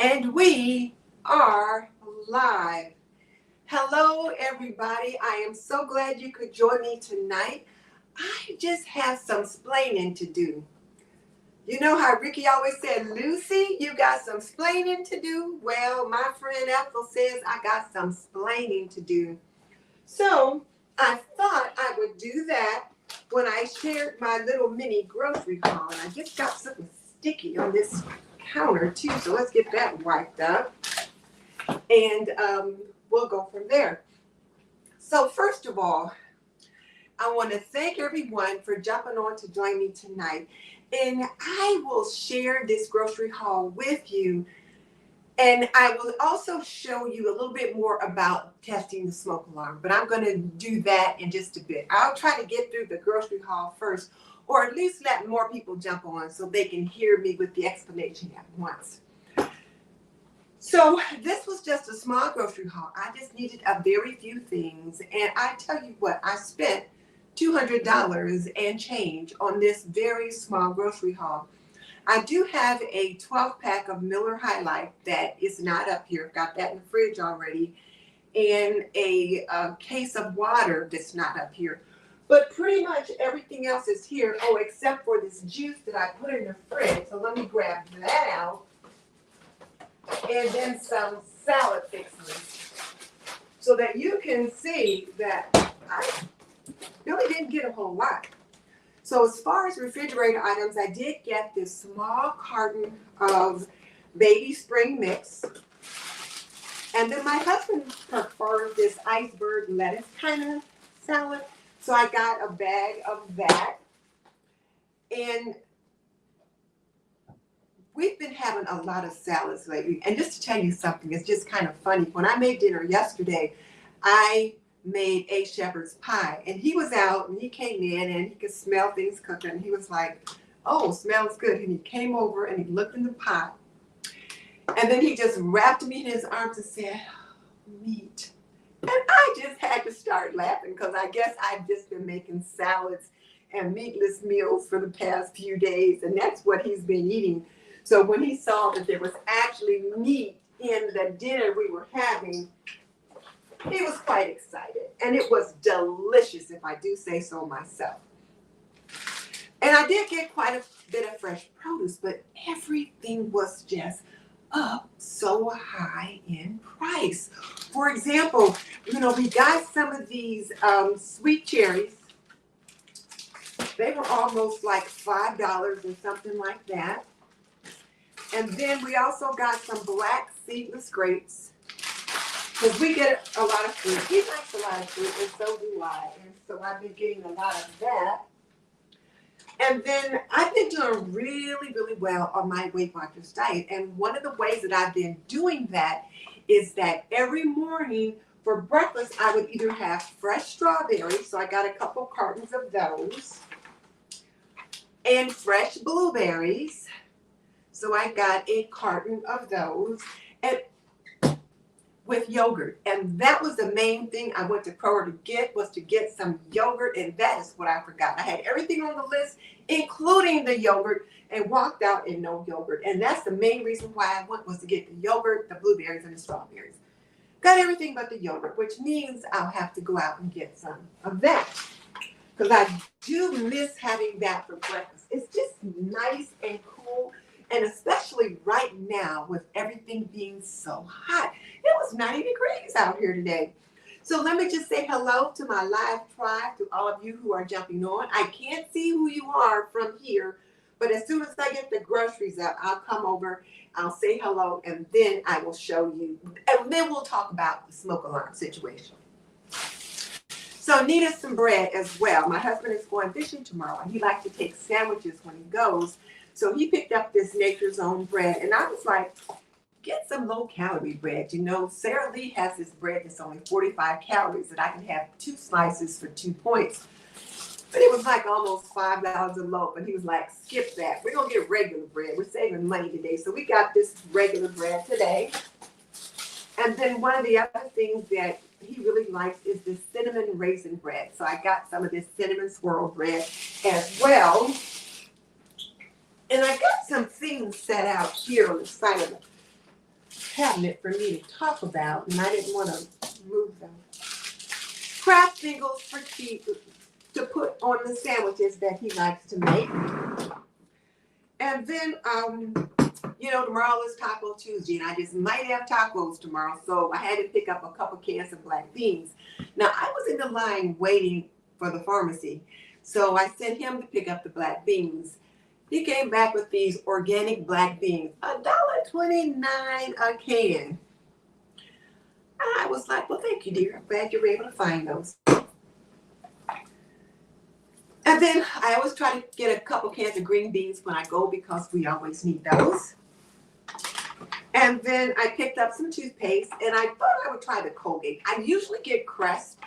And we are live. Hello, everybody. I am so glad you could join me tonight. I just have some splaining to do. You know how Ricky always said, Lucy, you got some splaining to do? Well, my friend Ethel says I got some splaining to do. So I thought I would do that when I shared my little mini grocery haul. And I just got something sticky on this counter too, so let's get that wiped up. And we'll go from there. So first of all, I want to thank everyone for jumping on to join me tonight. And I will share this grocery haul with you. And I will also show you a little bit more about testing the smoke alarm. But I'm going to do that in just a bit. I'll try to get through the grocery haul first, or at least let more people jump on so they can hear me with the explanation at once. So this was just a small grocery haul. I just needed a very few things. And I tell you what, I spent $200 and change on this very small grocery haul. I do have a 12-pack of Miller High Life that is not up here. I've got that in the fridge already. And a case of water that's not up here. But pretty much everything else is here. Oh, except for this juice that I put in the fridge. So let me grab that out. And then some salad fixings. So that you can see that I really didn't get a whole lot. So as far as refrigerator items, I did get this small carton of baby spring mix. And then my husband preferred this iceberg lettuce kind of salad. So I got a bag of that. And we've been having a lot of salads lately. And just to tell you something, it's just kind of funny. When I made dinner yesterday, I made a shepherd's pie. And he was out and he came in and he could smell things cooking. And he was like, oh, smells good. And he came over and he looked in the pot. And then he just wrapped me in his arms and said, meat. And I just had to start laughing because I guess I've just been making salads and meatless meals for the past few days. And that's what he's been eating. So when he saw that there was actually meat in the dinner we were having, he was quite excited. And it was delicious, if I do say so myself. And I did get quite a bit of fresh produce, but everything was just up so high in price. For example, we got some of these sweet cherries. They were almost like $5 or something like that. And then we also got some black seedless grapes. Because we get a lot of fruit. He likes a lot of fruit, and so do I. And so I've been getting a lot of that. And then I've been doing really, really well on my Weight Watchers diet. And one of the ways that I've been doing that is that every morning for breakfast, I would either have fresh strawberries. So I got a couple cartons of those. And fresh blueberries. So I got a carton of those. And with yogurt. And that was the main thing I went to Kroger to get, was to get some yogurt. And that is what I forgot. I had everything on the list, including the yogurt, and walked out and no yogurt. And that's the main reason why I went, was to get the yogurt, the blueberries, and the strawberries. Got everything but the yogurt, which means I'll have to go out and get some of that. Because I do miss having that for breakfast. It's just nice and cool. And especially right now with everything being so hot. It was 90 degrees out here today. So let me just say hello to my live tribe, to all of you who are jumping on. I can't see who you are from here, but as soon as I get the groceries up, I'll come over, I'll say hello, and then I will show you. And then we'll talk about the smoke alarm situation. So needed some bread as well. My husband is going fishing tomorrow, and he likes to take sandwiches when he goes. So he picked up this Nature's Own bread, and I was like, get some low-calorie bread. Sarah Lee has this bread that's only 45 calories that I can have 2 slices for 2 points. But it was like almost $5 a loaf, and he was like, skip that. We're going to get regular bread. We're saving money today. So we got this regular bread today. And then one of the other things that he really likes is this cinnamon raisin bread. So I got some of this cinnamon swirl bread as well. And I got some things set out here on the side of cabinet for me to talk about, and I didn't want to move them. Kraft singles for cheese to put on the sandwiches that he likes to make. And then, tomorrow is Taco Tuesday, and I just might have tacos tomorrow, so I had to pick up a couple cans of black beans. Now, I was in the line waiting for the pharmacy, so I sent him to pick up the black beans. He came back with these organic black beans, $1.29 a can. I was like, well, thank you, dear. I'm glad you were able to find those. And then I always try to get a couple cans of green beans when I go because we always need those. And then I picked up some toothpaste, and I thought I would try the Colgate. I usually get Crest,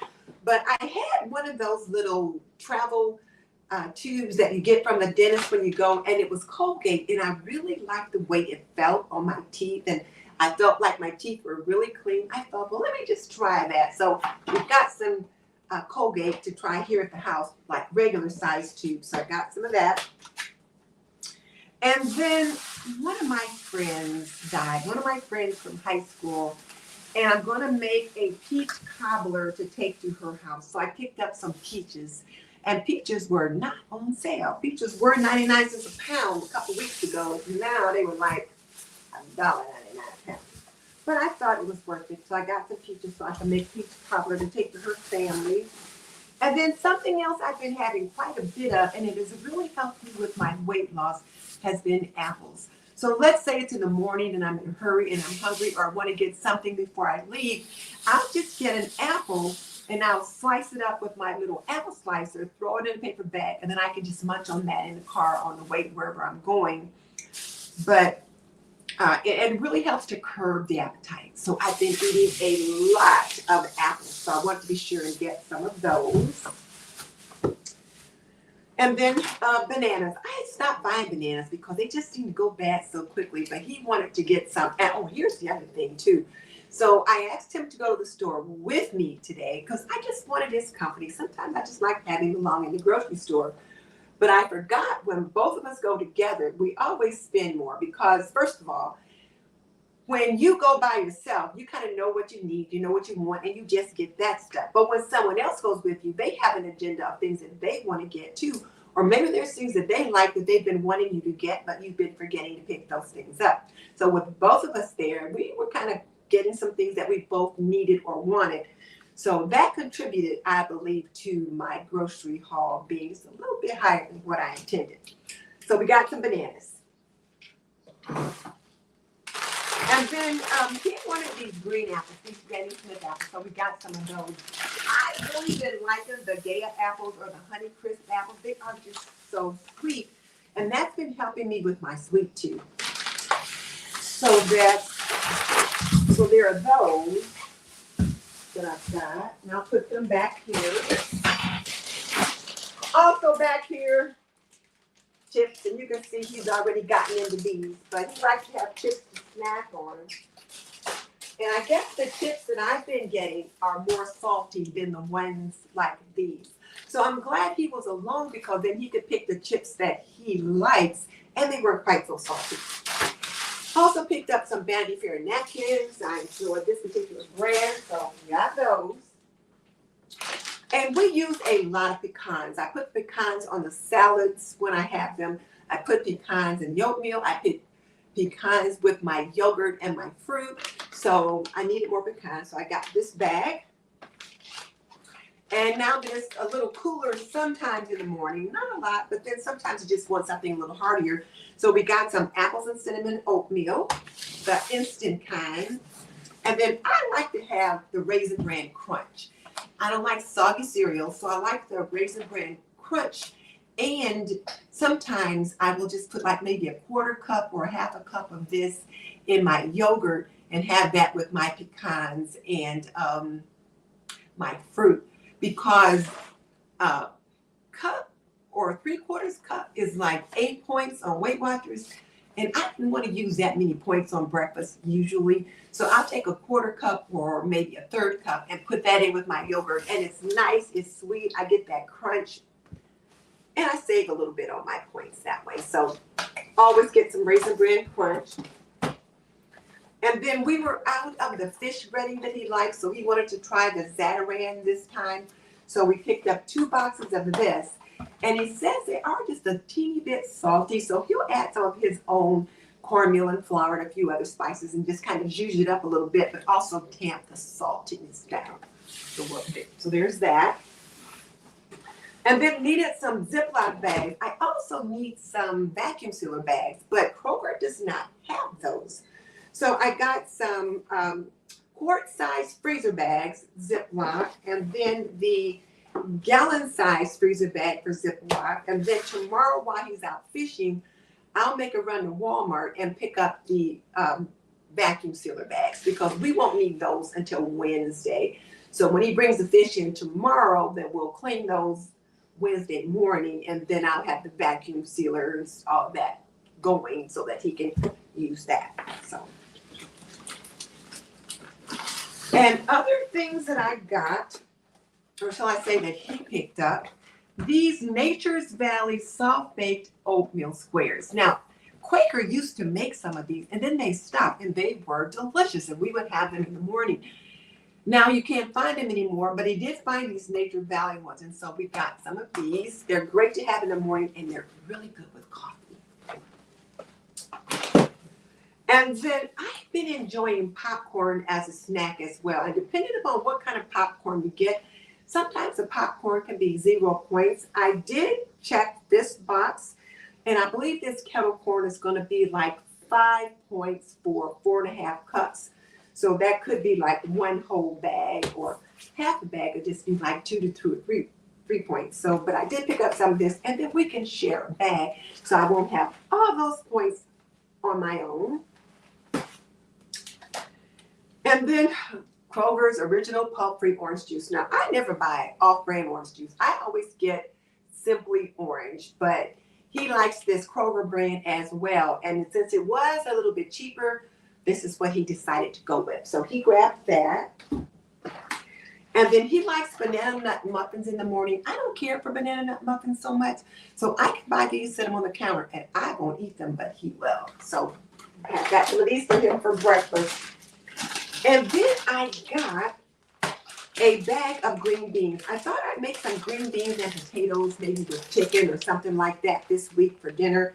but I had one of those little travel tubes that you get from the dentist when you go, and it was Colgate, and I really liked the way it felt on my teeth, and I felt like my teeth were really clean. I thought, well, let me just try that. So we've got some Colgate to try here at the house, like regular size tubes. So I got some of that. And then one of my friends died, one of my friends from high school, and I'm going to make a peach cobbler to take to her house. So I picked up some peaches, and peaches were not on sale. Peaches were 99 cents a pound a couple weeks ago. Now they were like $1.99 a pound. But I thought it was worth it, so I got some peaches so I can make peach cobbler to take to her family. And then something else I've been having quite a bit of, and it has really helped me with my weight loss, has been apples. So let's say it's in the morning and I'm in a hurry and I'm hungry, or I want to get something before I leave. I'll just get an apple and I'll slice it up with my little apple slicer, throw it in a paper bag, and then I can just munch on that in the car on the way to wherever I'm going. But it really helps to curb the appetite. So I've been eating a lot of apples. So I want to be sure and get some of those. And then bananas. I had stopped buying bananas because they just seem to go bad so quickly. But he wanted to get some. And, here's the other thing too. So I asked him to go to the store with me today because I just wanted his company. Sometimes I just like having him along in the grocery store. But I forgot, when both of us go together, we always spend more because, first of all, when you go by yourself, you kind of know what you need, you know what you want, and you just get that stuff. But when someone else goes with you, they have an agenda of things that they want to get too. Or maybe there's things that they like that they've been wanting you to get, but you've been forgetting to pick those things up. So with both of us there, we were kind of getting some things that we both needed or wanted. So that contributed, I believe, to my grocery haul being just a little bit higher than what I intended. So we got some bananas. And then he wanted these green apples, these Granny Smith apples, so we got some of those. I really didn't like them, the Gaya apples or the Honey Crisp apples. They are just so sweet. And that's been helping me with my sweet tooth. So there are those that I've got. And I'll put them back here. Also back here, chips, and you can see he's already gotten into these, but he likes to have chips to snack on. And I guess the chips that I've been getting are more salty than the ones like these. So I'm glad he was alone because then he could pick the chips that he likes, and they weren't quite so salty. Also picked up some Vanity Fair napkins. I enjoyed this particular brand, so we got those. And we use a lot of pecans. I put pecans on the salads when I have them. I put pecans in oatmeal. I put pecans with my yogurt and my fruit. So I needed more pecans, so I got this bag. And now that it's a little cooler sometimes in the morning, not a lot, but then sometimes you just want something a little heartier. So we got some apples and cinnamon oatmeal, the instant kind. And then I like to have the Raisin Bran Crunch. I don't like soggy cereal, so I like the Raisin Bran Crunch. And sometimes I will just put like maybe a quarter cup or half a cup of this in my yogurt and have that with my pecans and my fruit. Because a cup or 3/4 cup is like 8 points on Weight Watchers. And I didn't want to use that many points on breakfast usually. So I'll take a quarter cup or maybe a third cup and put that in with my yogurt. And it's nice, it's sweet. I get that crunch. And I save a little bit on my points that way. So always get some Raisin Bran Crunch. And then we were out of the fish breading that he likes, so he wanted to try the Zatarain this time. So we picked up 2 boxes of this. And he says they are just a teeny bit salty, so he'll add some of his own cornmeal and flour and a few other spices and just kind of zhuzh it up a little bit, but also tamp the saltiness down a little bit. So there's that. And then needed some Ziploc bags. I also need some vacuum sealer bags, but Kroger does not have those. So I got some quart-sized freezer bags, Ziploc, and then the gallon-sized freezer bag for Ziploc. And then tomorrow while he's out fishing, I'll make a run to Walmart and pick up the vacuum sealer bags because we won't need those until Wednesday. So when he brings the fish in tomorrow, then we'll clean those Wednesday morning, and then I'll have the vacuum sealers, all that going so that he can use that. So, and other things that I got, or shall I say that he picked up, these Nature's Valley soft baked oatmeal squares. Now, Quaker used to make some of these, and then they stopped, and they were delicious, and we would have them in the morning. Now you can't find them anymore, but he did find these Nature Valley ones, and so we got some of these. They're great to have in the morning, and they're really good with coffee. And then I've been enjoying popcorn as a snack as well. And depending upon what kind of popcorn you get, sometimes the popcorn can be 0 points. I did check this box, and I believe this kettle corn is going to be like 5 points for 4.5 cups. So that could be like 1 whole bag, or half a bag would just be like 2 to 3 points. So, but I did pick up some of this, and then we can share a bag, so I won't have all those points on my own. And then Kroger's original pulp-free orange juice. Now, I never buy off-brand orange juice. I always get Simply Orange, but he likes this Kroger brand as well. And since it was a little bit cheaper, this is what he decided to go with. So he grabbed that. And then he likes banana nut muffins in the morning. I don't care for banana nut muffins so much. So I can buy these, set them on the counter, and I won't eat them, but he will. So I got some of these for him for breakfast. And then I got a bag of green beans. I thought I'd make some green beans and potatoes, maybe with chicken or something like that this week for dinner.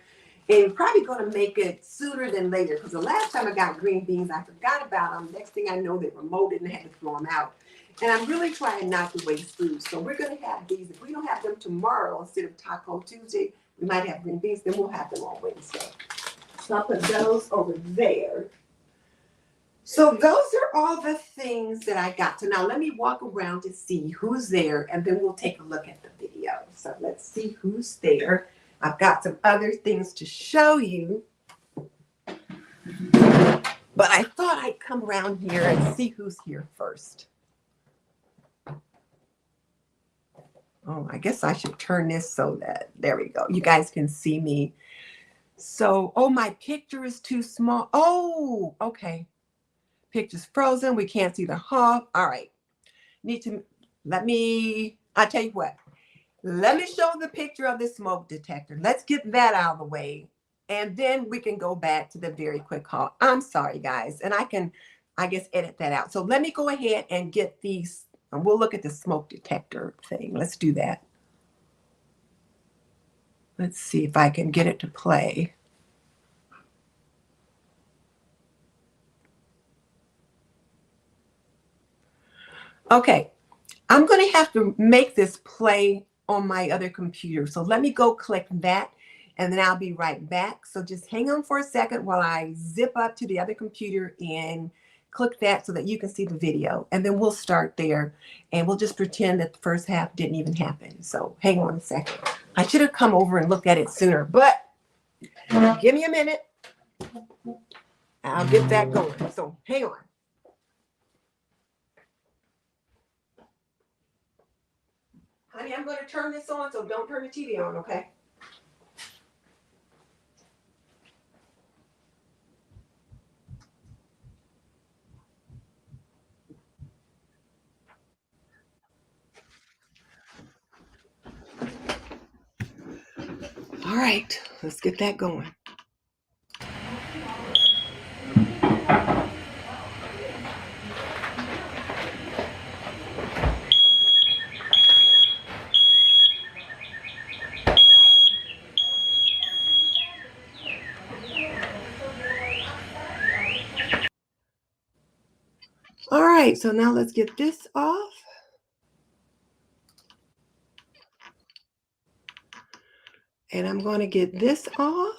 And probably going to make it sooner than later, because the last time I got green beans, I forgot about them. Next thing I know, they were molded and I had to throw them out. And I'm really trying not to waste food. So we're going to have these. If we don't have them tomorrow instead of Taco Tuesday, we might have green beans. Then we'll have them on Wednesday. So I'll put those over there. So those are all the things that I got. So now let me walk around to see who's there, and then we'll take a look at the video. So let's see who's there. I've got some other things to show you, but I thought I'd come around here and see who's here first. Oh, I guess I should turn this so that, there we go. You guys can see me. So, oh, my picture is too small. Oh, okay. Picture's frozen. We can't see the hog. All right. I'll tell you what. Let me show the picture of the smoke detector. Let's get that out of the way. And then we can go back to the very quick haul. I'm sorry, guys. And I can, I guess, edit that out. So let me go ahead and get these. And we'll look at the smoke detector thing. Let's do that. Let's see if I can get it to play. Okay, I'm going to have to make this play on my other computer. So let me go click that, and then I'll be right back. So just hang on for a second while I zip up to the other computer and click that so that you can see the video. And then we'll start there, and we'll just pretend that the first half didn't even happen. So hang on a second. I should have come over and looked at it sooner, but give me a minute. I'll get that going. So hang on. Honey, I'm going to turn this on, so don't turn the TV on, okay? All right, let's get that going. right, so now let's get this off. And I'm going to get this off.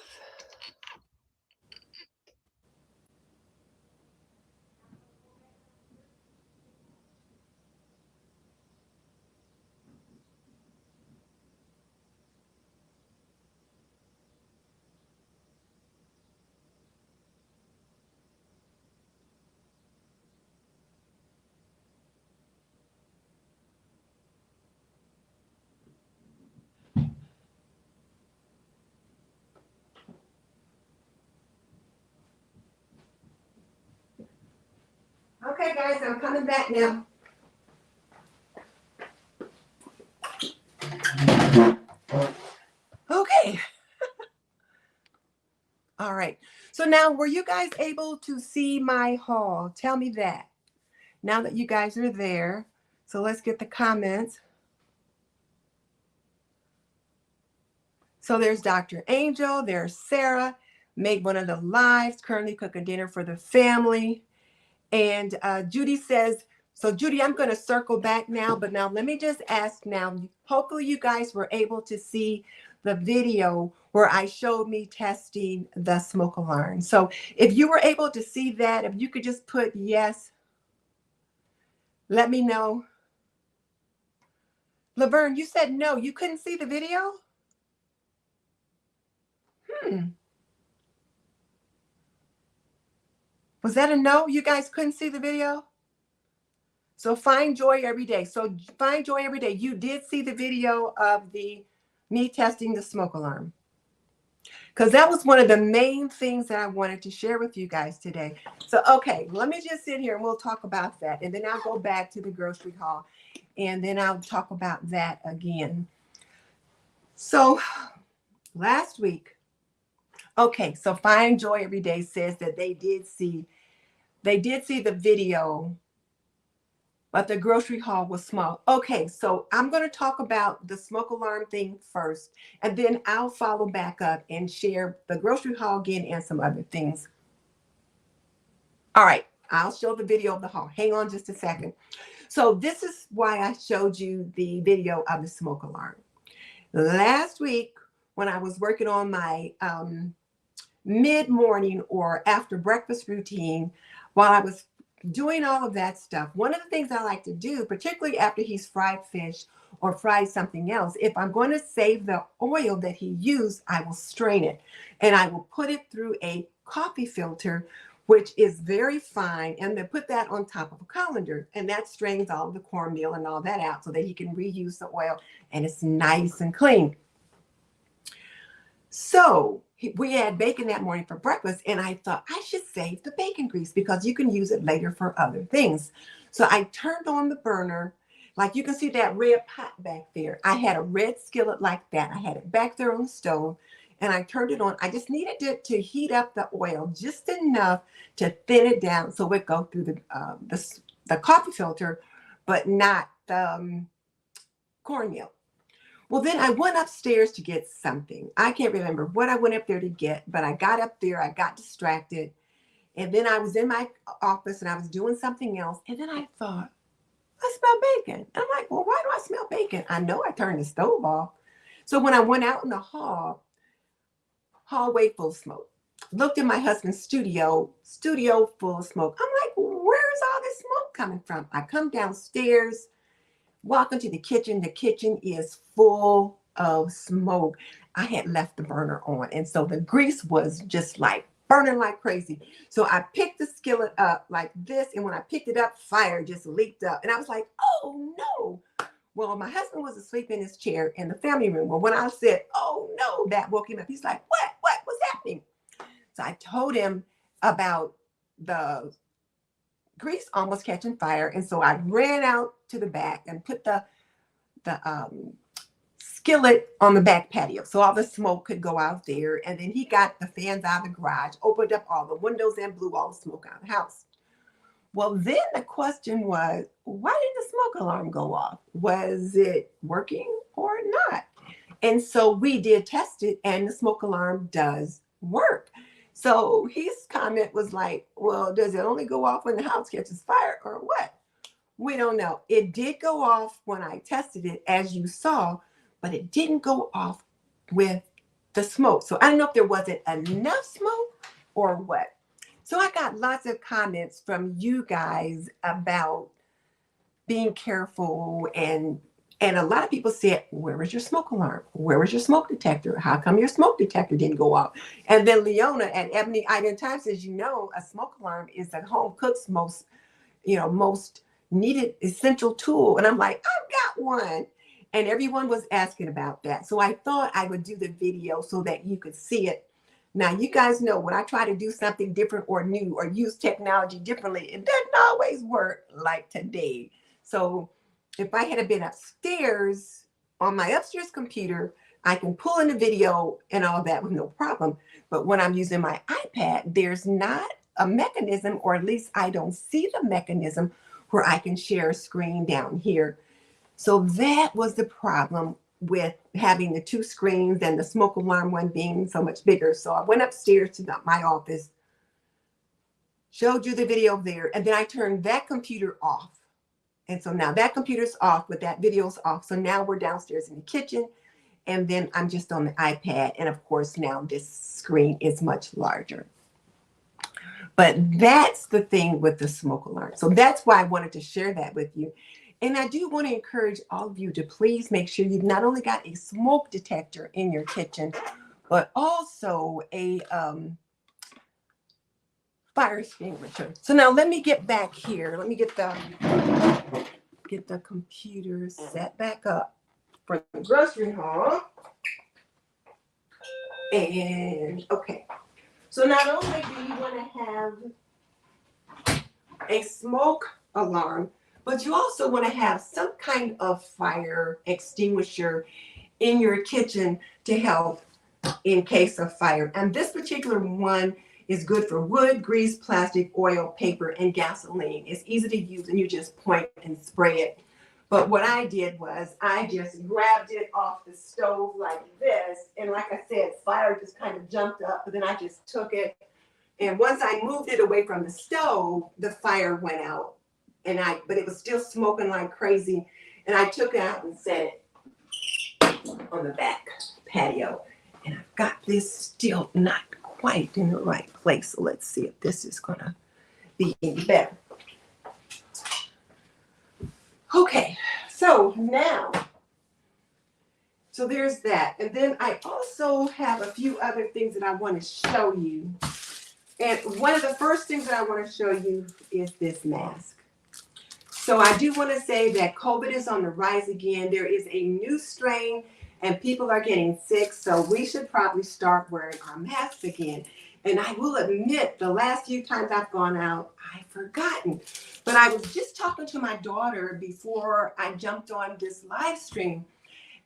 Okay, guys, I'm coming back now. Okay. All right. So now, were you guys able to see my haul? Tell me that. Now that you guys are there. So let's get the comments. So there's Dr. Angel. There's Sarah. Made one of the lives. Currently cooking dinner for the family. And Judy says, so Judy, I'm going to circle back now. But now let me just ask now. Hopefully you guys were able to see the video where I showed me testing the smoke alarm. So if you were able to see that, if you could just put yes, let me know. Laverne, you said no, you couldn't see the video? Was that a no? You guys couldn't see the video? So find joy every day. So find joy every day. You did see the video of me testing the smoke alarm. Because that was one of the main things that I wanted to share with you guys today. So, okay, let me just sit here and we'll talk about that. And then I'll go back to the grocery haul. And then I'll talk about that again. So last week, okay, so Find Joy Every Day says that they did see the video, but the grocery haul was small. Okay, so I'm going to talk about the smoke alarm thing first, and then I'll follow back up and share the grocery haul again and some other things. All right, I'll show the video of the haul. Hang on just a second. So this is why I showed you the video of the smoke alarm. Last week, when I was working on my mid-morning or after breakfast routine, while I was doing all of that stuff, one of the things I like to do, particularly after he's fried fish or fried something else, if I'm going to save the oil that he used, I will strain it and I will put it through a coffee filter, which is very fine, and then put that on top of a colander, and that strains all the cornmeal and all that out so that he can reuse the oil and it's nice and clean. So we had bacon that morning for breakfast, and I thought I should save the bacon grease because you can use it later for other things. So I turned on the burner. Like you can see that red pot back there. I had a red skillet like that. I had it back there on the stove, and I turned it on. I just needed it to heat up the oil just enough to thin it down so it go through the coffee filter, but not the cornmeal. Well, then I went upstairs to get something. I can't remember what I went up there to get, but I got up there, I got distracted. And then I was in my office and I was doing something else. And then I thought, I smell bacon. I'm like, well, why do I smell bacon? I know I turned the stove off. So when I went out in the hallway full of smoke, looked in my husband's studio full of smoke. I'm like, where's all this smoke coming from? I come downstairs, walk into the kitchen. The kitchen is full of smoke. I had left the burner on, and so the grease was just like burning like crazy. So I picked the skillet up like this, and when I picked it up, fire just leaped up. And I was like, oh no. Well, my husband was asleep in his chair in the family room. Well, when I said, oh no, that woke him up. He's like, what was happening? So I told him about the grease almost catching fire. And so I ran out to the back and put the skillet on the back patio so all the smoke could go out there. And then he got the fans out of the garage, opened up all the windows and blew all the smoke out of the house. Well, then the question was, why did the smoke alarm go off? Was it working or not? And so we did test it, and the smoke alarm does work. So his comment was like, well, does it only go off when the house catches fire or what? We don't know. It did go off when I tested it, as you saw, but it didn't go off with the smoke. So I don't know if there wasn't enough smoke or what. So I got lots of comments from you guys about being careful, and a lot of people said, where was your smoke alarm? Where was your smoke detector? How come your smoke detector didn't go off? And then Leona at Ebony Iron Time says, you know, a smoke alarm is a home cook's most, most needed essential tool. And I'm like, I've got one. And everyone was asking about that. So I thought I would do the video so that you could see it. Now, you guys know when I try to do something different or new or use technology differently, it doesn't always work like today. So if I had been upstairs on my upstairs computer, I can pull in the video and all that with no problem. But when I'm using my iPad, there's not a mechanism, or at least I don't see the mechanism where I can share a screen down here. So that was the problem with having the two screens and the smoke alarm one being so much bigger. So I went upstairs to my office, showed you the video there, and then I turned that computer off. And so now that computer's off, but that video's off. So now we're downstairs in the kitchen, and then I'm just on the iPad. And of course, now this screen is much larger. But that's the thing with the smoke alarm. So that's why I wanted to share that with you. And I do want to encourage all of you to please make sure you've not only got a smoke detector in your kitchen, but also a fire extinguisher. So now let me get back here. Let me get the computer set back up for the grocery haul. And okay. So not only do you want to have a smoke alarm, but you also want to have some kind of fire extinguisher in your kitchen to help in case of fire. And this particular one is good for wood, grease, plastic, oil, paper, and gasoline. It's easy to use, and you just point and spray it. But what I did was I just grabbed it off the stove like this. And like I said, fire just kind of jumped up, but then I just took it. And once I moved it away from the stove, the fire went out. But it was still smoking like crazy. And I took it out and set it on the back patio. And I've got this still not quite in the right place. So let's see if this is gonna be any better. Okay, so now, so there's that. And then I also have a few other things that I want to show you. And one of the first things that I want to show you is this mask. So I do want to say that COVID is on the rise again. There is a new strain and people are getting sick. So we should probably start wearing our masks again. And I will admit, the last few times I've gone out, I've forgotten. But I was just talking to my daughter before I jumped on this live stream.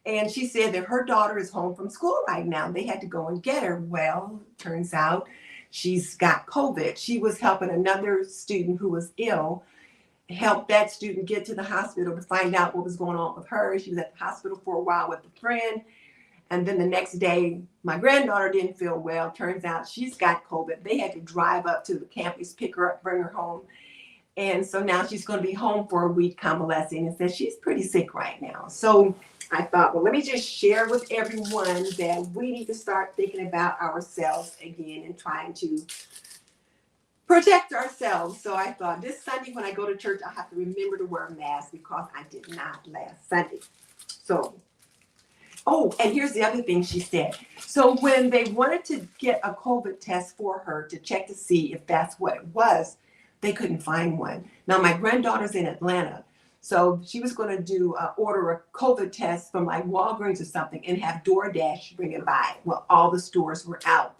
And she said that her daughter is home from school right now. They had to go and get her. Well, turns out she's got COVID. She was helping another student who was ill, help that student get to the hospital to find out what was going on with her. She was at the hospital for a while with a friend. And then the next day, my granddaughter didn't feel well. Turns out she's got COVID. They had to drive up to the campus, pick her up, bring her home. And so now she's going to be home for a week convalescing, and says she's pretty sick right now. So I thought, well, let me just share with everyone that we need to start thinking about ourselves again and trying to protect ourselves. So I thought this Sunday when I go to church, I have to remember to wear a mask because I did not last Sunday. So, oh, and here's the other thing she said. So when they wanted to get a COVID test for her to check to see if that's what it was, they couldn't find one. Now, my granddaughter's in Atlanta. So she was going to order a COVID test from like Walgreens or something and have DoorDash bring it by. Well, all the stores were out.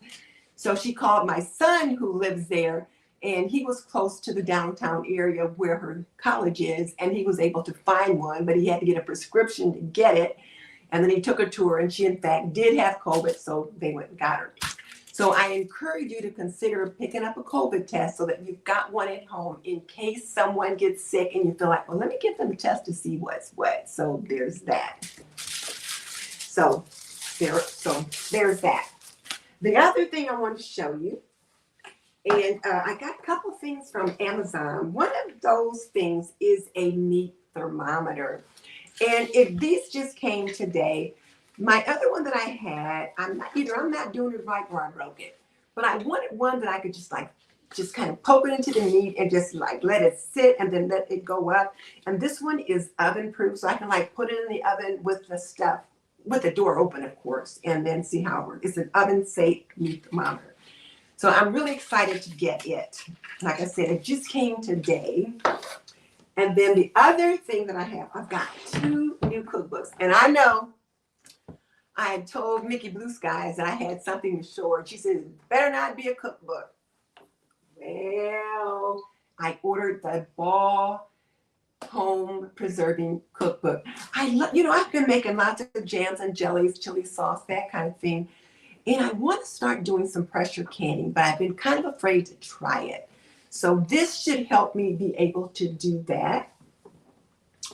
So she called my son who lives there, and he was close to the downtown area where her college is, and he was able to find one, but he had to get a prescription to get it. And then he took her to her, and she, in fact, did have COVID, so they went and got her. So I encourage you to consider picking up a COVID test so that you've got one at home in case someone gets sick and you feel like, well, let me give them a test to see what's what. So there's that. So there's that. The other thing I want to show you And I got a couple things from Amazon. One of those things is a meat thermometer. And if these just came today, my other one that I had, I'm not doing it right or I broke it. But I wanted one that I could just kind of poke it into the meat and just like let it sit and then let it go up. And this one is oven proof, so I can like put it in the oven with the stuff, with the door open, of course, and then see how it works. It's an oven safe meat thermometer. So I'm really excited to get it. Like I said, it just came today. And then the other thing that I have, I've got 2 new cookbooks. And I know I had told Mickey Blue Skies that I had something to show her. She said, it better not be a cookbook. Well, I ordered the Ball Home Preserving Cookbook. I've been making lots of jams and jellies, chili sauce, that kind of thing. And I want to start doing some pressure canning, but I've been kind of afraid to try it. So this should help me be able to do that.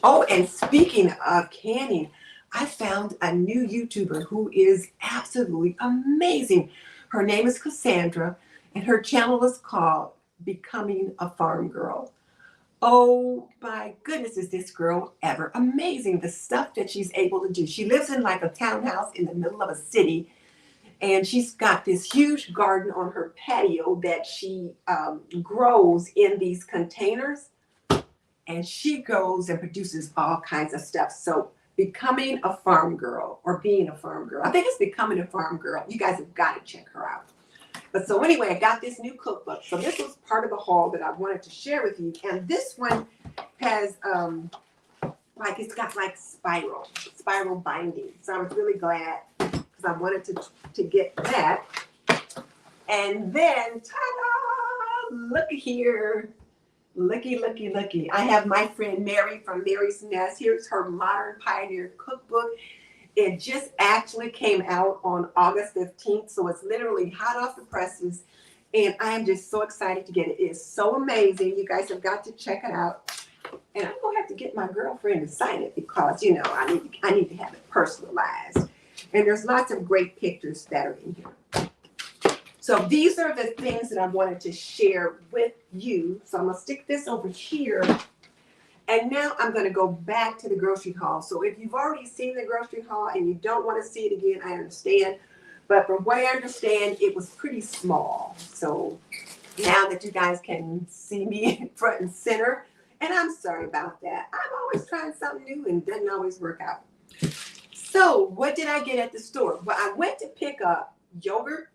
Oh, and speaking of canning, I found a new YouTuber who is absolutely amazing. Her name is Cassandra, and her channel is called Becoming a Farm Girl. Oh my goodness, is this girl ever amazing. The stuff that she's able to do. She lives in like a townhouse in the middle of a city, and she's got this huge garden on her patio that she grows in these containers. And she goes and produces all kinds of stuff. So becoming a farm girl or being a farm girl. I think it's becoming a farm girl. You guys have got to check her out. But so anyway, I got this new cookbook. So this was part of the haul that I wanted to share with you. And this one has it's got like spiral binding. So I was really glad because I wanted to get that. And then ta-da! Look here. Looky. I have my friend Mary from Mary's Nest. Here's her Modern Pioneer Cookbook. It just actually came out on August 15th, so it's literally hot off the presses. And I am just so excited to get it. It is so amazing. You guys have got to check it out. And I'm going to have to get my girlfriend to sign it because, I need to have it personalized. And there's lots of great pictures that are in here. So these are the things that I wanted to share with you. So I'm going to stick this over here. And now I'm going to go back to the grocery haul. So if you've already seen the grocery haul and you don't want to see it again, I understand. But from what I understand, it was pretty small. So now that you guys can see me front and center, and I'm sorry about that. I'm always trying something new and it doesn't always work out. So what did I get at the store? Well, I went to pick up yogurt,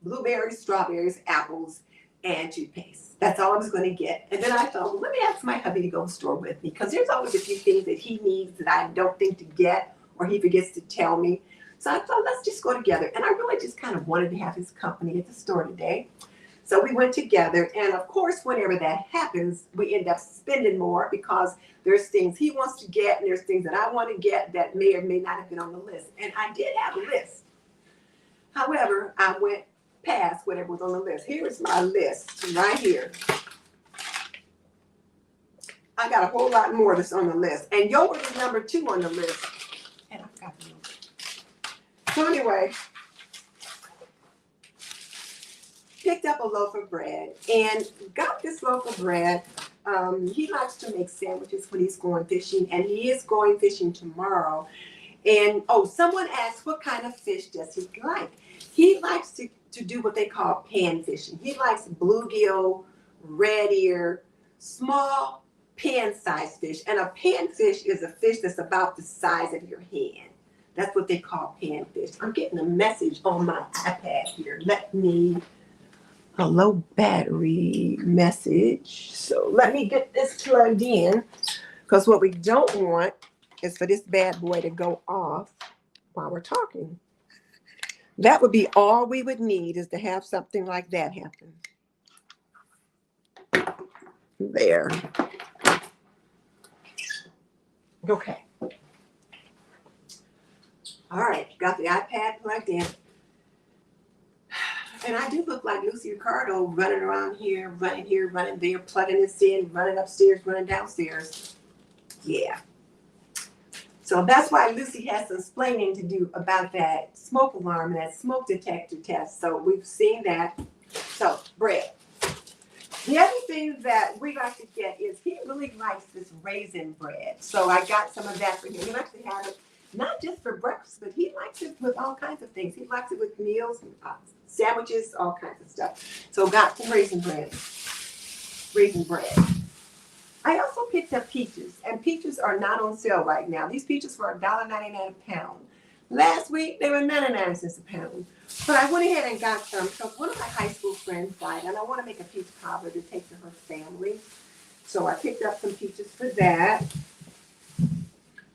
blueberries, strawberries, apples, and toothpaste. That's all I was going to get. And then I thought, well, let me ask my hubby to go to the store with me because there's always a few things that he needs that I don't think to get or he forgets to tell me. So I thought, let's just go together. And I really just kind of wanted to have his company at the store today. So we went together. And of course, whenever that happens, we end up spending more because there's things he wants to get and there's things that I want to get that may or may not have been on the list. And I did have a list. However, I went past whatever was on the list. Here's my list right here. I got a whole lot more that's on the list. And yogurt is number 2 on the list. And I forgot the yogurt. So anyway, picked up a loaf of bread and got this loaf of bread. He likes to make sandwiches when he's going fishing, and he is going fishing tomorrow. And someone asked what kind of fish does he like? He likes to do what they call pan fishing. He likes bluegill, red ear, small pan-sized fish. And a pan fish is a fish that's about the size of your hand. That's what they call pan fish. I'm getting a message on my iPad here. A low battery message. So let me get this plugged in because what we don't want is for this bad boy to go off while we're talking. That would be all we would need is to have something like that happen. There. Okay. All right, got the iPad plugged in. And I do look like Lucy Ricardo running around here, running there, plugging this in, running upstairs, running downstairs. Yeah. So that's why Lucy has some explaining to do about that smoke alarm and that smoke detector test. So we've seen that. So bread. The other thing that we like to get is he really likes this raisin bread. So I got some of that for him. He likes to have it not just for breakfast, but he likes it with all kinds of things. He likes it with meals, sandwiches, all kinds of stuff. So got some raisin bread. Raisin bread. I also picked up peaches, and peaches are not on sale right now. These peaches were $1.99 a pound. Last week they were 99 cents a pound. But I went ahead and got some because one of my high school friends died, and I want to make a peach cobbler to take to her family. So I picked up some peaches for that.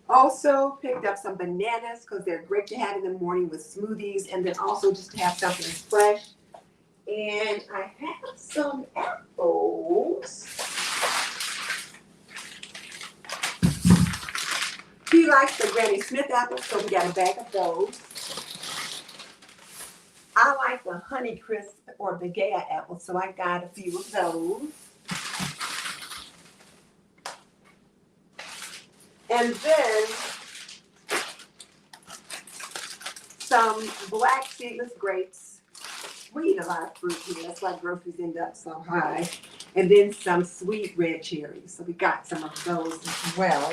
Also picked up some bananas because they're great to have in the morning with smoothies, and then also just to have something fresh. And I have some apples. He likes the Granny Smith apples, so we got a bag of those. I like the Honey Crisp or the Gaya apples, so I got a few of those. And then some black seedless grapes. We eat a lot of fruit here. That's why groceries end up so high. And then some sweet red cherries. So we got some of those as well.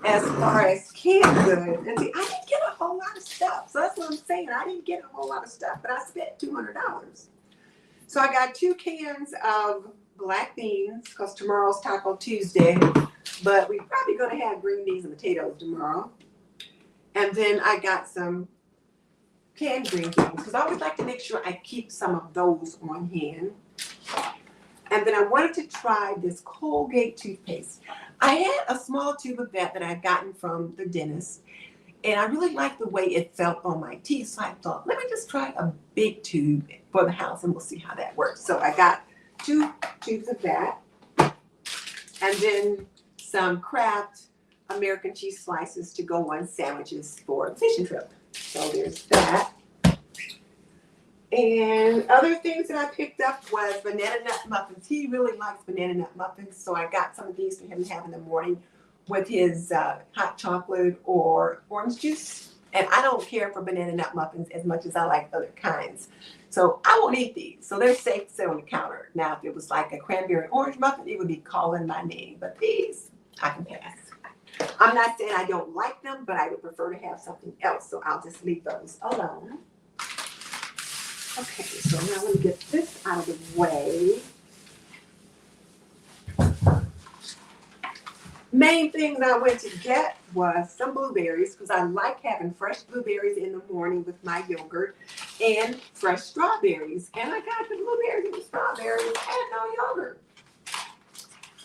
As far as canned goods, and see, I didn't get a whole lot of stuff. So that's what I'm saying. I didn't get a whole lot of stuff, but I spent $200. So I got 2 cans of black beans because tomorrow's Taco Tuesday, but we're probably going to have green beans and potatoes tomorrow. And then I got some canned green beans because I always like to make sure I keep some of those on hand. And then I wanted to try this Colgate toothpaste. I had a small tube of that I had gotten from the dentist, and I really liked the way it felt on my teeth. So I thought, let me just try a big tube for the house, and we'll see how that works. So I got 2 tubes of that, and then some Kraft American cheese slices to go on sandwiches for the fishing trip. So there's that. And other things that I picked up was banana nut muffins. He really likes banana nut muffins, so I got some of these for him to have in the morning with his hot chocolate or orange juice. And I don't care for banana nut muffins as much as I like other kinds. So I won't eat these. So they're safe to sit on the counter. Now, if it was like a cranberry orange muffin, it would be calling my name. But these, I can pass. I'm not saying I don't like them, but I would prefer to have something else. So I'll just leave those alone. Okay, so now let me get this out of the way. Main things I went to get was some blueberries because I like having fresh blueberries in the morning with my yogurt, and fresh strawberries. And I got the blueberries and the strawberries and no yogurt.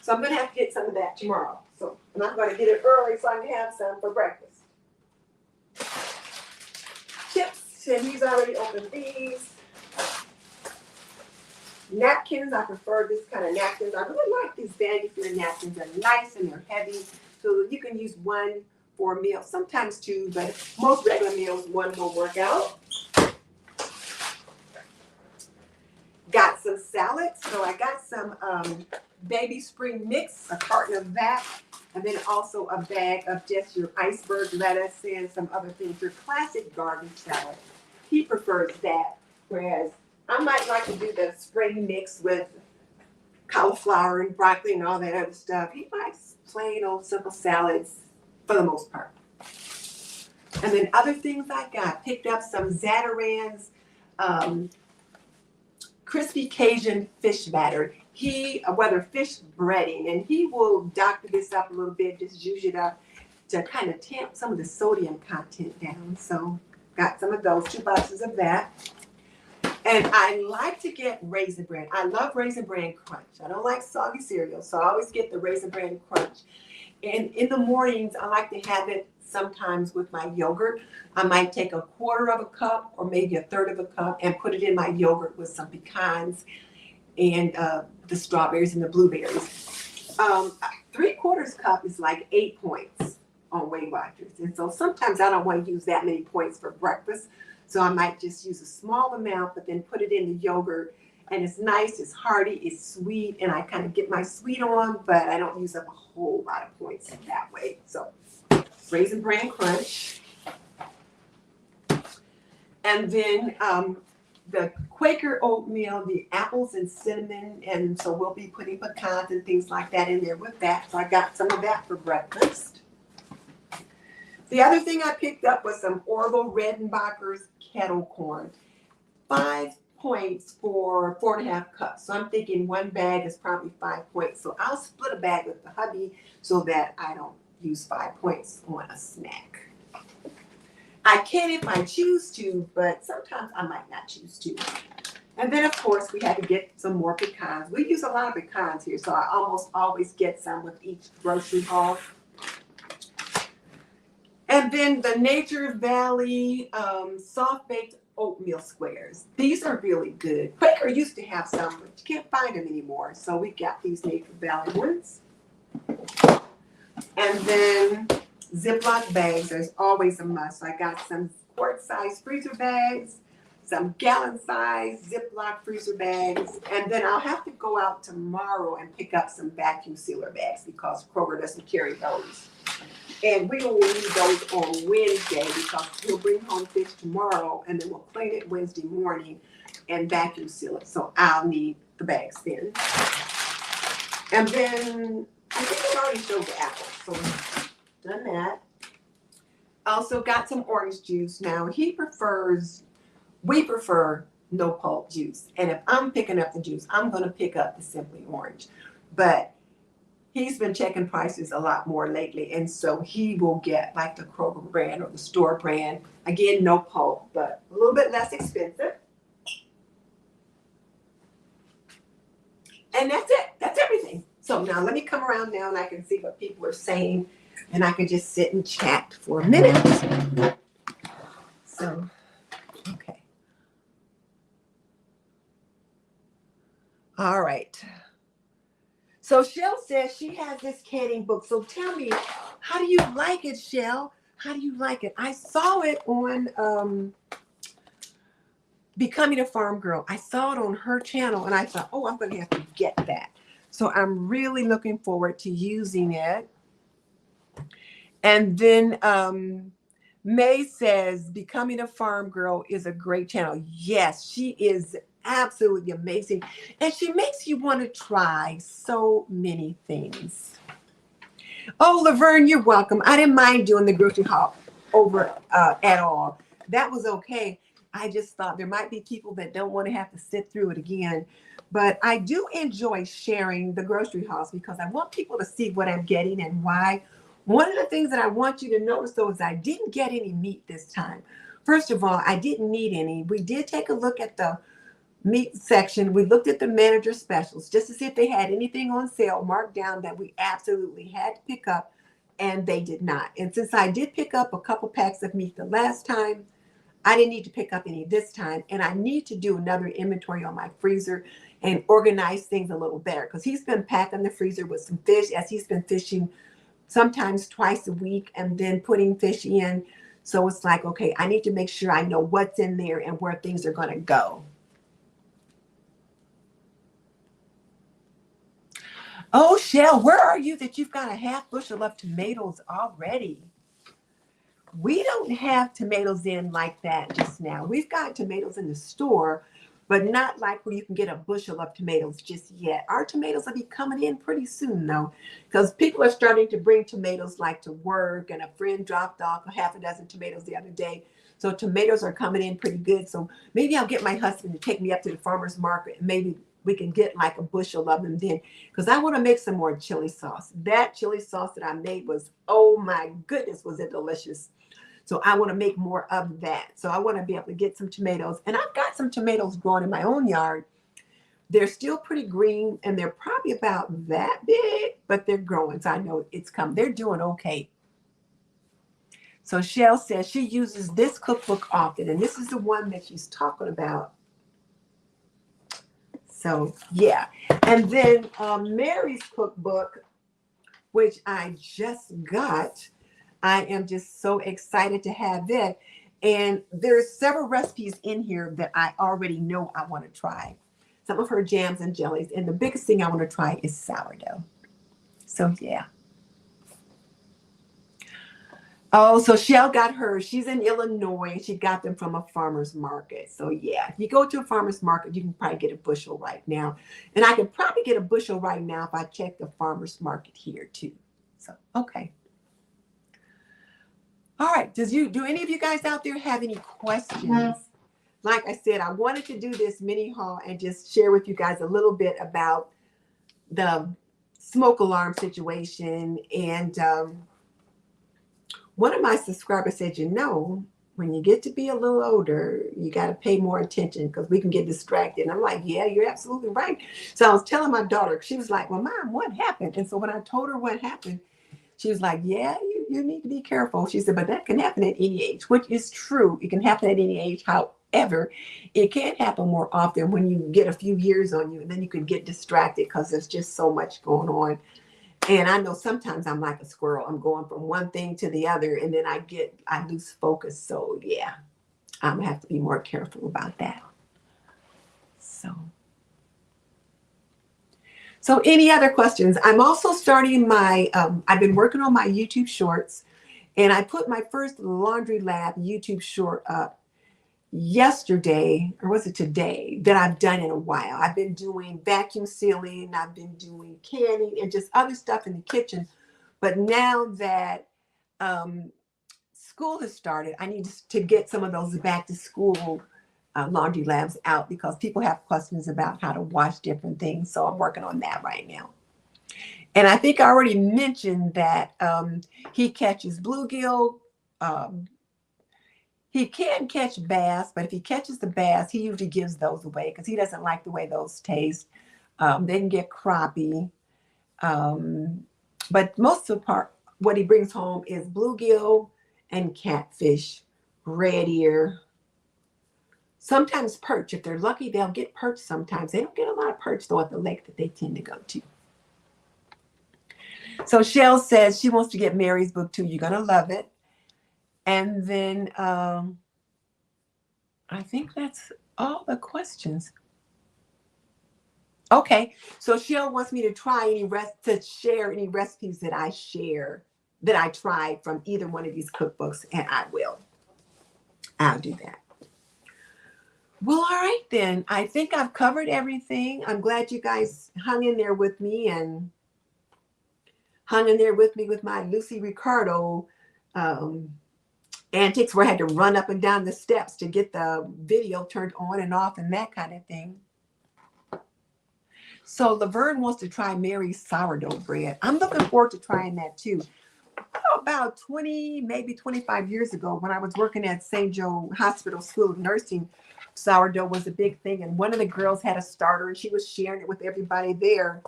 So I'm going to have to get some of that tomorrow. So I'm not going to get it early so I can have some for breakfast. Chips, and he's already opened these. Napkins, I prefer this kind of napkins. I really like these Vanity Fair napkins. They're nice and they're heavy, so you can use one for a meal, sometimes 2, but most regular meals, 1 will work out. Got some salads, so I got some baby spring mix, a carton of that, and then also a bag of just your iceberg lettuce and some other things, your classic garden salad. He prefers that, whereas I might like to do the spring mix with cauliflower and broccoli and all that other stuff. He likes plain old simple salads for the most part. And then other things I got, picked up some Zatarain's crispy Cajun fish batter. Whether fish breading, and he will doctor this up a little bit, just use it up to kind of tamp some of the sodium content down. So got some of those, 2 boxes of that. And I like to get Raisin Bran. I love Raisin Bran Crunch. I don't like soggy cereal, so I always get the Raisin Bran Crunch. And in the mornings, I like to have it sometimes with my yogurt. I might take 1/4 cup or maybe 1/3 cup and put it in my yogurt with some pecans and the strawberries and the blueberries. 3/4 cup is like 8 points on Weight Watchers. And so sometimes I don't want to use that many points for breakfast. So I might just use a small amount, but then put it in the yogurt. And it's nice, it's hearty, it's sweet, and I kind of get my sweet on, but I don't use up a whole lot of points that way. So Raisin Bran Crunch. And then the Quaker oatmeal, the apples and cinnamon, and so we'll be putting pecans and things like that in there with that. So I got some of that for breakfast. The other thing I picked up was some Orville Redenbacher's kettle corn. 5 points for 4.5 cups. So I'm thinking one bag is probably 5 points. So I'll split a bag with the hubby so that I don't use 5 points on a snack. I can if I choose to, but sometimes I might not choose to. And then, of course, we had to get some more pecans. We use a lot of pecans here, so I almost always get some with each grocery haul. And then the Nature Valley soft-baked oatmeal squares. These are really good. Quaker used to have some, but you can't find them anymore. So we got these Nature Valley ones. And then Ziploc bags, there's always a must. I got some quart-size freezer bags, some gallon-size Ziploc freezer bags, and then I'll have to go out tomorrow and pick up some vacuum sealer bags because Kroger doesn't carry those. And we will need those on Wednesday because we'll bring home fish tomorrow and then we'll clean it Wednesday morning and vacuum seal it. So I'll need the bags then. And then I think I already showed the apples, so done that. Also got some orange juice. Now we prefer no pulp juice. And if I'm picking up the juice, I'm going to pick up the Simply Orange. But he's been checking prices a lot more lately, and so he will get like the Kroger brand or the store brand. Again, no pulp, but a little bit less expensive. And that's it. That's everything. So now let me come around now and I can see what people are saying, and I can just sit and chat for a minute. So, okay. All right. So Shell says she has this canning book. So tell me, how do you like it, Shell? How do you like it? I saw it on Becoming a Farm Girl. I saw it on her channel and I thought, oh, I'm going to have to get that. So I'm really looking forward to using it. And then May says, Becoming a Farm Girl is a great channel. Yes, she is absolutely amazing. And she makes you want to try so many things. Oh, Laverne, you're welcome. I didn't mind doing the grocery haul over at all. That was okay. I just thought there might be people that don't want to have to sit through it again. But I do enjoy sharing the grocery hauls because I want people to see what I'm getting and why. One of the things that I want you to notice, though, is I didn't get any meat this time. First of all, I didn't need any. We did take a look at the meat section. We looked at the manager specials just to see if they had anything on sale marked down that we absolutely had to pick up, and they did not. And since I did pick up a couple packs of meat the last time, I didn't need to pick up any this time, and I need to do another inventory on my freezer and organize things a little better because he's been packing the freezer with some fish as he's been fishing sometimes twice a week and then putting fish in. So it's like, okay, I need to make sure I know what's in there and where things are going to go. Oh, Shell, where are you that you've got a half bushel of tomatoes already? We don't have tomatoes in like that just now. We've got tomatoes in the store, but not like where you can get a bushel of tomatoes just yet. Our tomatoes will be coming in pretty soon, though, because people are starting to bring tomatoes like to work, and a friend dropped off a half a dozen tomatoes the other day. So tomatoes are coming in pretty good. So maybe I'll get my husband to take me up to the farmer's market and maybe we can get like a bushel of them then, because I want to make some more chili sauce. That chili sauce that I made was, oh my goodness, was it delicious. So I want to make more of that. So I want to be able to get some tomatoes. And I've got some tomatoes growing in my own yard. They're still pretty green and they're probably about that big, but they're growing. So I know it's coming. They're doing okay. So Shell says she uses this cookbook often, and this is the one that she's talking about. So yeah. And then Mary's cookbook, which I just got. I am just so excited to have it. And there's several recipes in here that I already know I want to try. Some of her jams and jellies. And the biggest thing I want to try is sourdough. So yeah. Oh, so Shell got hers. She's in Illinois. She got them from a farmer's market. So yeah, if you go to a farmer's market, you can probably get a bushel right now. And I could probably get a bushel right now if I check the farmer's market here too. So okay. All right. Do any of you guys out there have any questions? Like I said, I wanted to do this mini haul and just share with you guys a little bit about the smoke alarm situation. And one of my subscribers said, when you get to be a little older, you got to pay more attention because we can get distracted. And I'm like, yeah, you're absolutely right. So I was telling my daughter, she was like, well, Mom, what happened? And so when I told her what happened, she was like, yeah, you need to be careful. She said, but that can happen at any age, which is true. It can happen at any age. However, it can happen more often when you get a few years on you, and then you can get distracted because there's just so much going on. And I know sometimes I'm like a squirrel. I'm going from one thing to the other, and then I lose focus. So yeah, I'm gonna have to be more careful about that. So any other questions? I'm also starting I've been working on my YouTube shorts, and I put my first Laundry Lab YouTube short up yesterday, or was it today, that I've done in a while. I've been doing vacuum sealing, I've been doing canning, and just other stuff in the kitchen. But now that school has started, I need to get some of those back to school laundry labs out because people have questions about how to wash different things. So I'm working on that right now. And I think I already mentioned that he catches bluegill. He can catch bass, but if he catches the bass, he usually gives those away because he doesn't like the way those taste. They can get crappie. But most of the part, what he brings home is bluegill and catfish, red ear, sometimes perch. If they're lucky, they'll get perch sometimes. They don't get a lot of perch, though, at the lake that they tend to go to. So Shell says she wants to get Mary's book, too. You're going to love it. And then I think that's all the questions. Okay, so Shell wants me to share any recipes that I tried from either one of these cookbooks, and I will. I'll do that. Well, all right then. I think I've covered everything. I'm glad you guys hung in there with me and hung in there with me with my Lucy Ricardo antics where I had to run up and down the steps to get the video turned on and off and that kind of thing. So Laverne wants to try Mary's sourdough bread. I'm looking forward to trying that too. About 20, maybe 25 years ago, when I was working at St. Joe Hospital School of Nursing, sourdough was a big thing. And one of the girls had a starter and she was sharing it with everybody there.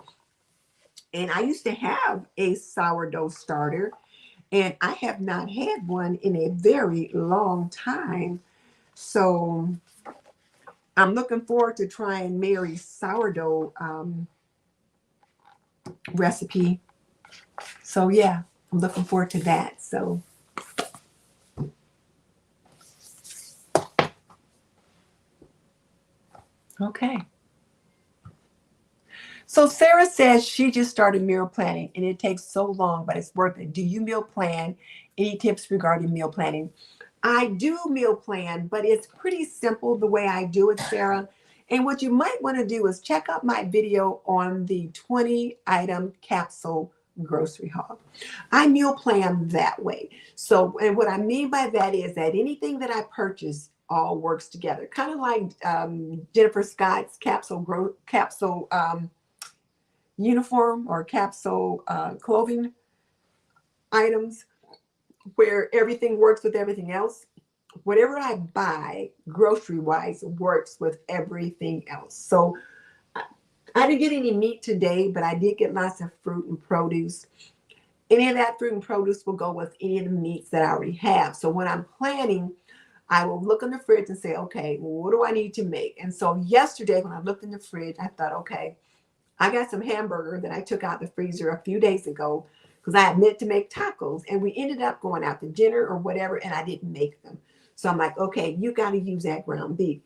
And I used to have a sourdough starter, and I have not had one in a very long time. So I'm looking forward to trying Mary's sourdough recipe. So yeah, I'm looking forward to that. So okay. So Sarah says she just started meal planning and it takes so long, but it's worth it. Do you meal plan? Any tips regarding meal planning? I do meal plan, but it's pretty simple the way I do it, Sarah. And what you might want to do is check out my video on the 20 item capsule grocery haul. I meal plan that way. So, and what I mean by that is that anything that I purchase all works together, kind of like Jennifer Scott's capsule uniform or capsule clothing items, where everything works with everything else. Whatever I buy grocery wise works with everything else. So I didn't get any meat today, but I did get lots of fruit and produce. Any of that fruit and produce will go with any of the meats that I already have. So when I'm planning, I will look in the fridge and say, okay, what do I need to make? And so yesterday when I looked in the fridge, I thought, okay, I got some hamburger that I took out the freezer a few days ago because I had meant to make tacos, and we ended up going out to dinner or whatever, and I didn't make them. So I'm like, okay, you got to use that ground beef.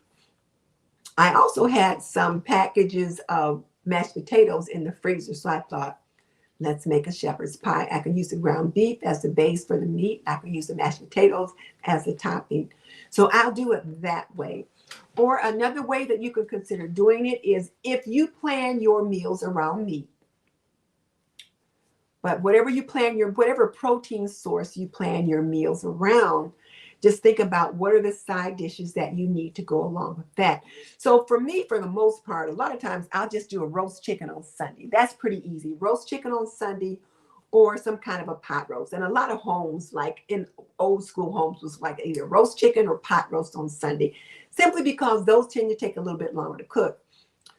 I also had some packages of mashed potatoes in the freezer. So I thought, Let's make a shepherd's pie. I can use the ground beef as the base for the meat. I can use the mashed potatoes as the topping. So I'll do it that way. Or another way that you can consider doing it is if you plan your meals around meat, but whatever you plan whatever protein source you plan your meals around, just think about what are the side dishes that you need to go along with that. So for me, for the most part, a lot of times I'll just do a roast chicken on Sunday. That's pretty easy. Roast chicken on Sunday or some kind of a pot roast. And a lot of homes, like in old school homes, was like either roast chicken or pot roast on Sunday, simply because those tend to take a little bit longer to cook.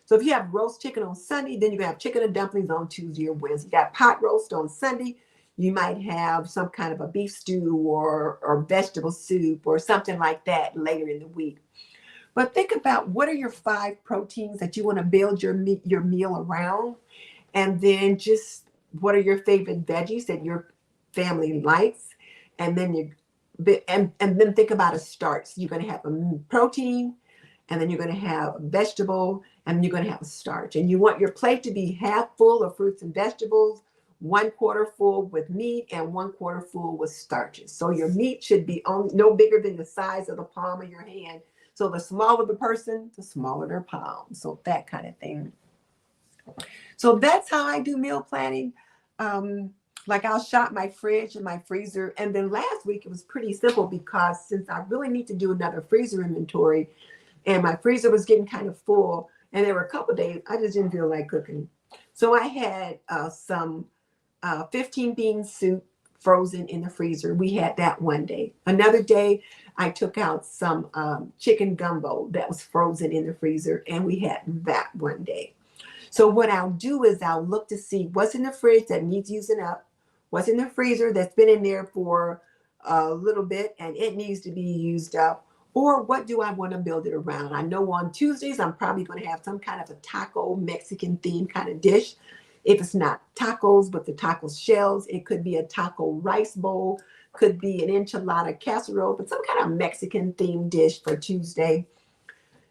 So if you have roast chicken on Sunday, then you're going to have chicken and dumplings on Tuesday or Wednesday. You got pot roast on Sunday. You might have some kind of a beef stew or vegetable soup or something like that later in the week. But think about what are your 5 proteins that you want to build your meal around. And then just what are your favorite veggies that your family likes. And then and then think about a starch. So you're going to have a protein, and then you're going to have a vegetable, and you're going to have a starch. And you want your plate to be half full of fruits and vegetables, 1/4 full with meat, and 1/4 full with starches. So your meat should be no bigger than the size of the palm of your hand. So the smaller the person, the smaller their palm. So that kind of thing. So that's how I do meal planning. Like I'll shop my fridge and my freezer. And then last week it was pretty simple because since I really need to do another freezer inventory, and my freezer was getting kind of full, and there were a couple of days I just didn't feel like cooking. So I had some 15 bean soup frozen in the freezer. We had that one day. Another day, I took out some chicken gumbo that was frozen in the freezer, and we had that one day. So what I'll do is I'll look to see what's in the fridge that needs using up, what's in the freezer that's been in there for a little bit and it needs to be used up, or what do I want to build it around? I know on Tuesdays, I'm probably going to have some kind of a taco Mexican themed kind of dish. If it's not tacos, but the taco shells, it could be a taco rice bowl, could be an enchilada casserole, but some kind of Mexican themed dish for Tuesday.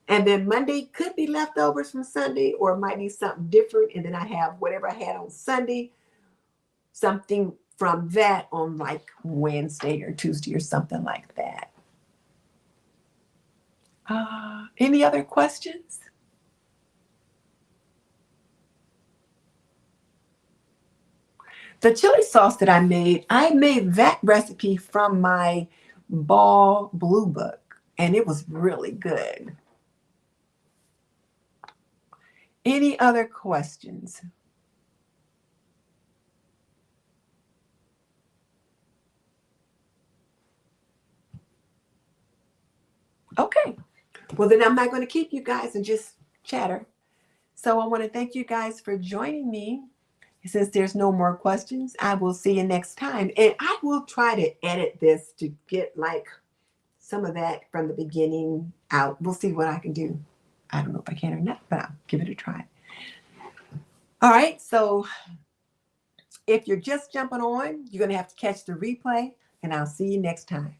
And then Monday could be leftovers from Sunday, or it might be something different. And then I have whatever I had on Sunday, something from that on like Wednesday or Tuesday or something like that. Any other questions? The chili sauce that I made that recipe from my Ball Blue Book, and it was really good. Any other questions? Okay. Well, then I'm not going to keep you guys and just chatter. So I want to thank you guys for joining me. Since there's no more questions, I will see you next time. And I will try to edit this to get like some of that from the beginning out. We'll see what I can do. I don't know if I can or not, but I'll give it a try. All right. So if you're just jumping on, you're going to have to catch the replay, and I'll see you next time.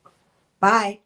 Bye.